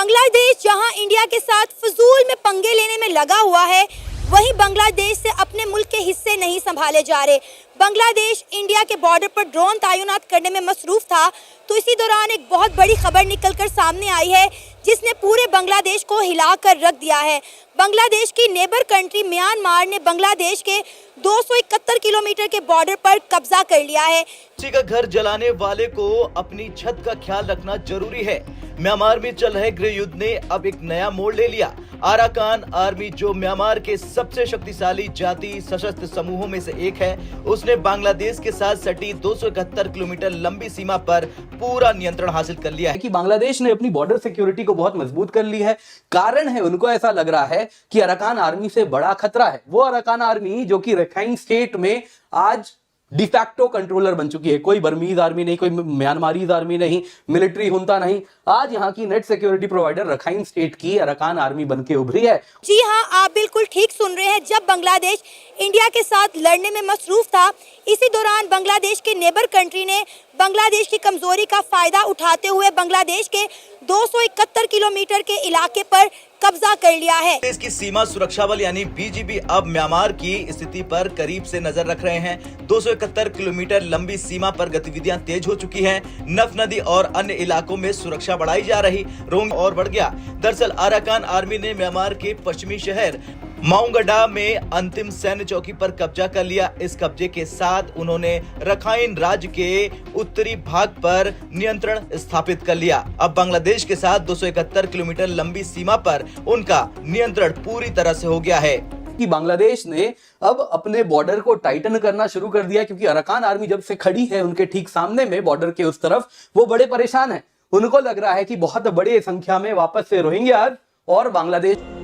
बांग्लादेश जहां इंडिया के साथ फजूल में पंगे लेने में लगा हुआ है, वहीं बांग्लादेश से अपने मुल्क के हिस्से नहीं संभाले जा रहे। बांग्लादेश इंडिया के बॉर्डर पर ड्रोन तैनात करने में मसरूफ था, तो इसी दौरान एक बहुत बड़ी खबर निकलकर सामने आई है जिसने पूरे बांग्लादेश को हिलाकर रख दिया है। बांग्लादेश की नेबर कंट्री म्यांमार ने बांग्लादेश के 271 किलोमीटर के बॉर्डर पर कब्जा कर लिया है। किसी का घर जलाने वाले को अपनी छत का ख्याल रखना जरूरी है। म्यांमार में चल रहे गृह युद्ध ने अब एक नया मोड़ ले लिया। अराकान आर्मी, जो म्यांमार के सबसे शक्तिशाली जाति सशस्त्र समूहों में से एक है, उसने बांग्लादेश के साथ सटी 271 किलोमीटर लंबी सीमा पर पूरा नियंत्रण हासिल कर लिया है। कि बांग्लादेश ने अपनी बॉर्डर सिक्योरिटी को बहुत मजबूत कर ली है। कारण है, उनको ऐसा लग रहा है कि अराकान आर्मी से बड़ा खतरा है वो अराकान आर्मी जो कि रखाइन स्टेट में आज डिफैक्टो कंट्रोलर बन चुकी है। कोई बर्मीज आर्मी नहीं, कोई म्यांमारीज आर्मी नहीं, मिलिट्री हुंता नहीं, आज यहाँ की net security provider Rakhine state की अराकान आर्मी बनके उभरी है। जी हाँ, आप बिल्कुल ठीक सुन रहे हैं। जब बांग्लादेश इंडिया के साथ लड़ने में मसरूफ था, इसी दौरान बांग्लादेश के नेबर कंट्री ने बांग्लादेश की कमजोरी का फायदा उठाते हुए बांग्लादेश के 271 किलोमीटर के इलाके पर कब्जा कर लिया है। देश की सीमा सुरक्षा बल यानी बीजीबी अब म्यांमार की स्थिति पर करीब से नजर रख रहे हैं। 271 किलोमीटर लंबी सीमा पर गतिविधियां तेज हो चुकी हैं। नफ नदी और अन्य इलाकों में सुरक्षा बढ़ाई जा रही, रोंग और बढ़ गया। दरअसल अराकान आर्मी ने म्यांमार के पश्चिमी शहर माउंगडा में अंतिम सैन्य चौकी पर कब्जा कर लिया। इस कब्जे के साथ उन्होंने रखाइन राज्य के उत्तरी भाग पर नियंत्रण स्थापित कर लिया। अब बांग्लादेश के साथ 271 किलोमीटर लंबी सीमा पर उनका नियंत्रण पूरी तरह से हो गया है। कि बांग्लादेश ने अब अपने बॉर्डर को टाइटन करना शुरू कर दिया, क्योंकि अराकान आर्मी जब से खड़ी है उनके ठीक सामने में बॉर्डर के उस तरफ, वो बड़े परेशान है। उनको लग रहा है कि बहुत बड़ी संख्या में वापस से रोहिंग्या और बांग्लादेश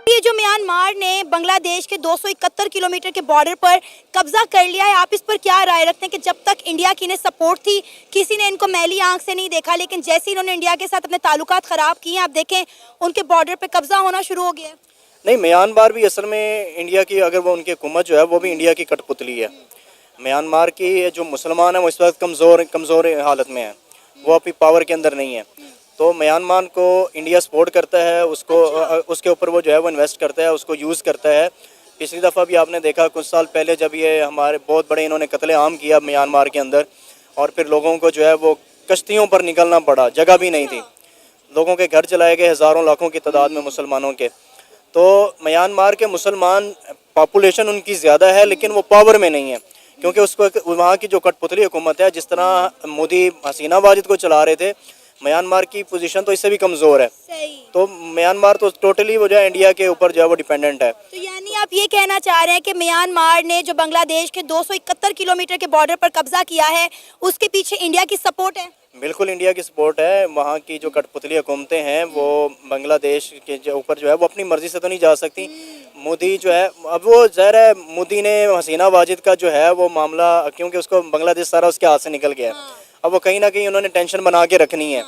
ये जो म्यांमार ने बांग्लादेश के 271 किलोमीटर के बॉर्डर पर कब्जा कर लिया है, आप इस पर क्या राय रखते हैं कि जब तक इंडिया की इन्हें सपोर्ट थी, किसी ने इनको मैली आंख से नहीं देखा, लेकिन जैसे इन्होंने इंडिया के साथ अपने ताल्लुकात खराब किए हैं, आप देखें उनके बॉर्डर पे कब्जा होना शुरू हो गया है। नहीं, म्यांमार भी असल में इंडिया की, अगर वो उनकी हुकूमत जो है वो भी इंडिया की कठपुतली है। म्यांमार की जो मुसलमान है वो इस वक्त कमज़ोर हालत में है, वो अपनी पावर के अंदर नहीं है। तो म्यांमार को इंडिया सपोर्ट करता है, उसके ऊपर वो जो है वो इन्वेस्ट करता है, उसको यूज़ करता है। पिछली दफ़ा भी आपने देखा कुछ साल पहले जब ये हमारे बहुत बड़े इन्होंने कत्ले-आम किया म्यांमार के अंदर, और फिर लोगों को जो है वो कश्तियों पर निकलना पड़ा, जगह भी नहीं थी, लोगों के घर जलाए गए हज़ारों लाखों की तादाद में मुसलमानों के। तो म्यांमार के मुसलमान पॉपुलेशन उनकी ज़्यादा है, लेकिन वो पावर में नहीं है, क्योंकि उसको वहाँ की जो कठपुतली हुकूमत है, जिस तरह मोदी हसीना वाजिद को चला रहे थे, म्यांमार की पोजीशन तो इससे भी कमज़ोर है। तो म्यांमार तो टोटली वो जो है इंडिया के ऊपर जो है वो डिपेंडेंट है। तो यानी आप ये कहना चाह रहे हैं कि म्यांमार ने जो बांग्लादेश के 271 किलोमीटर के बॉर्डर पर कब्जा किया है, उसके पीछे इंडिया की सपोर्ट है? बिल्कुल इंडिया की सपोर्ट है। वहाँ की जो कठपुतली हुकूमतें हैं वो बांग्लादेश के ऊपर जो है वो अपनी मर्जी से तो नहीं जा सकती। मोदी जो है, अब वो ज़ाहिर है मोदी ने हसीना वाजिद का जो है वो मामला, क्योंकि उसको बांग्लादेश सारा उसके हाथ से निकल गया है, अब वो कहीं ना कहीं उन्होंने टेंशन बना के रखनी है।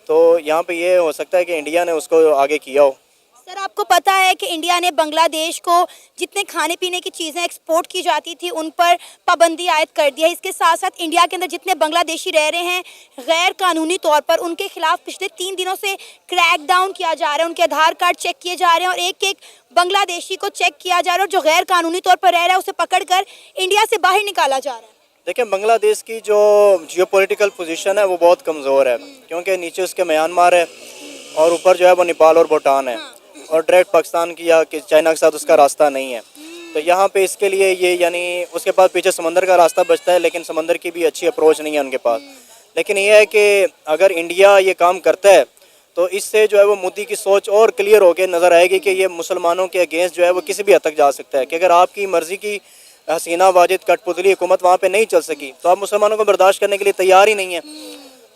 तो यहाँ पे ये हो सकता है कि इंडिया ने उसको आगे किया हो। सर, आपको पता है कि इंडिया ने बांग्लादेश को जितने खाने पीने की चीज़ें एक्सपोर्ट की जाती थी उन पर पाबंदी आयद कर दिया है। इसके साथ साथ इंडिया के अंदर जितने बांग्लादेशी रह रहे हैं गैर कानूनी तौर पर, उनके खिलाफ पिछले 3 दिनों से क्रैक डाउन किया जा रहा है। उनके आधार कार्ड चेक किए जा रहे हैं और एक एक बांग्लादेशी को चेक किया जा रहा है, और जो गैर कानूनी तौर पर रह रहा है उसे पकड़ कर इंडिया से बाहर निकाला जा रहा है। देखिए, बांग्लादेश की जो जियोपॉलिटिकल पोजीशन है वो बहुत कमज़ोर है, क्योंकि नीचे उसके म्यांमार है और ऊपर जो है वो नेपाल और भूटान है, और डायरेक्ट पाकिस्तान की या चाइना के साथ उसका रास्ता नहीं है। तो यहाँ पे इसके लिए ये, यानी उसके पास पीछे समंदर का रास्ता बचता है, लेकिन समंदर की भी अच्छी अप्रोच नहीं है उनके पास। लेकिन ये है कि अगर इंडिया ये काम करता है तो इससे जो है वो मोदी की सोच और क्लियर होकर नज़र आएगी कि ये मुसलमानों के अगेंस्ट जो है वो किसी भी हद तक जा सकता है, कि अगर आपकी मर्ज़ी की हसीना वाजिद कठपुतली हुकूमत वहाँ पे नहीं चल सकी तो आप मुसलमानों को बर्दाश्त करने के लिए तैयार ही नहीं है।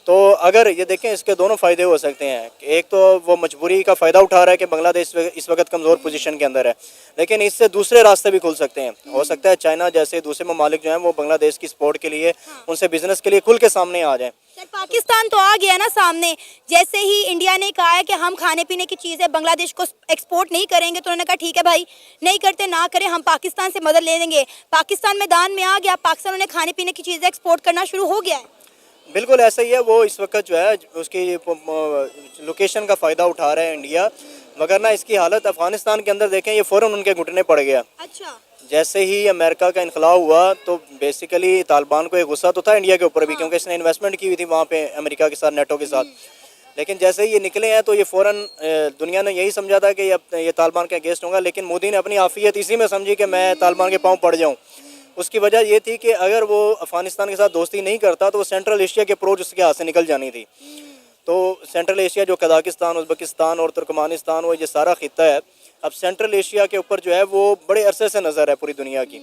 तो अगर ये देखें इसके दोनों फ़ायदे हो सकते हैं। एक तो वो मजबूरी का फ़ायदा उठा रहा है कि बांग्लादेश इस वक्त कमज़ोर पोजीशन के अंदर है, लेकिन इससे दूसरे रास्ते भी खुल सकते हैं। हो सकता है चाइना जैसे दूसरे ममालिक जो हैं वो बांग्लादेश की सपोर्ट के लिए, उनसे बिजनेस के लिए खुल के सामने आ जाएं। सर पाकिस्तान तो आ गया ना सामने, जैसे ही इंडिया ने कहा है कि हम खाने पीने की चीज़ें बांग्लादेश को एक्सपोर्ट नहीं करेंगे, तो उन्होंने कहा ठीक है भाई, नहीं करते ना करें, हम पाकिस्तान से मदद ले लेंगे। पाकिस्तान मैदान में आ गया, पाकिस्तान उन्हें खाने पीने की चीज़ें एक्सपोर्ट करना शुरू हो गया है। बिल्कुल ऐसा ही है। वो इस वक्त जो है उसकी लोकेशन का फ़ायदा उठा रहा है इंडिया, मगर ना इसकी हालत अफ़गानिस्तान के अंदर देखें, ये फ़ौरन उनके घुटने पड़ गया। अच्छा, जैसे ही अमेरिका का इनकलाब हुआ तो बेसिकली तालिबान को एक गुस्सा तो था इंडिया के ऊपर भी, क्योंकि इसने इन्वेस्टमेंट की हुई थी वहाँ पे अमेरिका के साथ, नेटो के साथ। लेकिन जैसे ही ये निकले हैं तो ये फ़ौरन दुनिया ने यही समझा था कि ये तालिबान के अगेंस्ट होगा, लेकिन मोदी ने अपनी आफियत इसी में समझी कि मैं तालिबान के पाँव पड़ जाऊँ। उसकी वजह ये थी कि अगर वो अफ़गानिस्तान के साथ दोस्ती नहीं करता तो वो सेंट्रल एशिया के अप्रोच उसके हाथ से निकल जानी थी। तो सेंट्रल एशिया जो कजाकिस्तान, उज़्बेकिस्तान और तुर्कमानिस्तान, वो ये सारा खित्ता है, अब सेंट्रल एशिया के ऊपर जो है वो बड़े अरसे से नज़र है पूरी दुनिया की।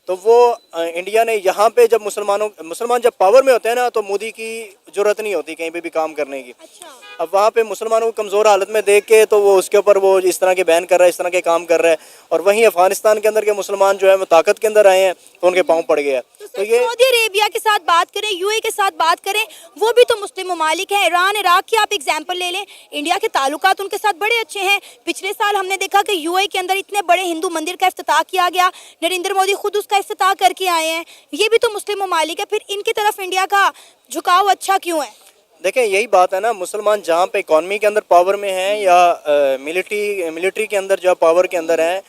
तो वो इंडिया ने यहाँ पे जब मुसलमान जब पावर में होते हैं ना, तो मोदी की ज़रूरत नहीं होती कहीं पे भी काम करने की। अच्छा, अब वहाँ पे मुसलमानों को कमज़ोर हालत में देख के तो वो उसके ऊपर वो इस तरह के बैन कर रहा है, इस तरह के काम कर रहा है। और वहीं अफ़गानिस्तान के अंदर के मुसलमान जो है वो ताकत के अंदर आए हैं तो उनके पाँव पड़ गया। तो ये सऊदी अरेबिया के साथ बात करें, यूएई के साथ बात करें, वो भी तो मुस्लिम ममालिक हैं। ईरान, इराक की आप एग्जाम्पल ले लें, इंडिया के ताल्लुकात उनके साथ बड़े अच्छे हैं। पिछले साल हमने देखा कि यूएई के अंदर इतने बड़े हिंदू मंदिर का इफ्तिताह किया गया, नरेंद्र मोदी खुद उसका इफ्तिताह करके आए हैं। ये भी तो मुस्लिम ममालिक है, फिर इनकी तरफ इंडिया का झुकाव अच्छा क्यों है? देखें यही बात है ना, मुसलमान जहाँ पे इकॉनमी के अंदर पावर में हैं या मिलिट्री के अंदर जो पावर के अंदर हैं,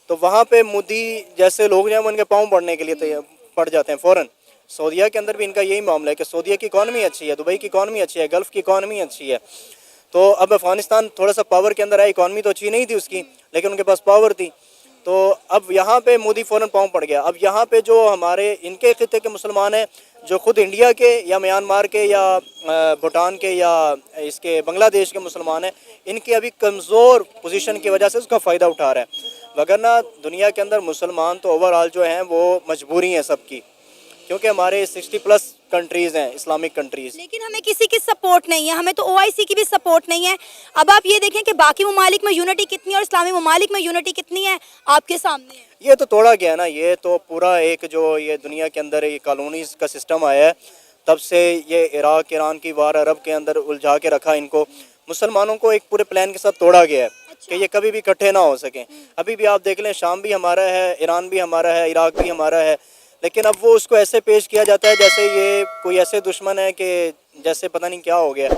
तो वहाँ पे मोदी जैसे लोग जो हैं उनके पाँव पड़ने के लिए पड़ जाते हैं फ़ौरन। सऊदीया के अंदर भी इनका यही मामला है कि सऊदीया की इकॉनमी अच्छी है, दुबई की इकॉनमी अच्छी है, गल्फ़ की इकॉनमी अच्छी है। तो अब अफ़गानिस्तान थोड़ा सा पावर के अंदर है, इकॉनमी तो अच्छी नहीं थी उसकी, लेकिन उनके पास पावर थी। तो अब यहाँ पे मोदी फ़ौरन पाँव पड़ गया। अब यहाँ पे जो हमारे इनके खित्ते के मुसलमान हैं, जो खुद इंडिया के या म्यांमार के या भूटान के या इसके बांग्लादेश के मुसलमान हैं, इनकी अभी कमज़ोर पोजीशन की वजह से उसका फ़ायदा उठा रहा है। वगरना दुनिया के अंदर मुसलमान तो ओवरऑल जो हैं वो मजबूरी है सबकी, क्योंकि हमारे 60+ कंट्रीज़ हैं, इस्लामिक कंट्रीज़। लेकिन हमें किसी की सपोर्ट नहीं है, हमें तो ओआईसी की भी सपोर्ट नहीं है। अब आप ये देखें कि बाकी ममालिक में यूनिटी कितनी है और इस्लामी ममालिक में यूनिटी कितनी है, आपके सामने है। ये तो तोड़ा गया ना, ये तो पूरा एक जो ये दुनिया के अंदर ये कॉलोनीज़ का सिस्टम आया है, तब से ये इराक ईरान की वार अरब के अंदर उलझा के रखा इनको। मुसलमानों को एक पूरे प्लान के साथ तोड़ा गया है कि ये कभी भी इकट्ठे ना हो सकें। अभी भी आप देख लें, शाम भी हमारा है, ईरान भी हमारा है, इराक भी हमारा है, लेकिन अब वो उसको ऐसे पेश किया जाता है जैसे ये कोई ऐसे दुश्मन है कि जैसे पता नहीं क्या हो गया।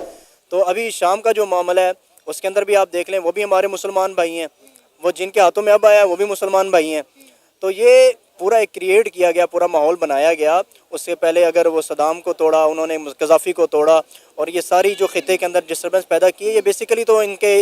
तो अभी शाम का जो मामला है उसके अंदर भी आप देख लें, वो भी हमारे मुसलमान भाई हैं, वो जिनके हाथों में अब आया वो भी मुसलमान भाई हैं। तो ये पूरा एक क्रिएट किया गया, पूरा माहौल बनाया गया। उससे पहले अगर वो सदाम को तोड़ा उन्होंने, गद्दाफ़ी को तोड़ा, और ये सारी जो खित्ते के अंदर डिस्टर्बेंस पैदा की है, ये बेसिकली तो इनके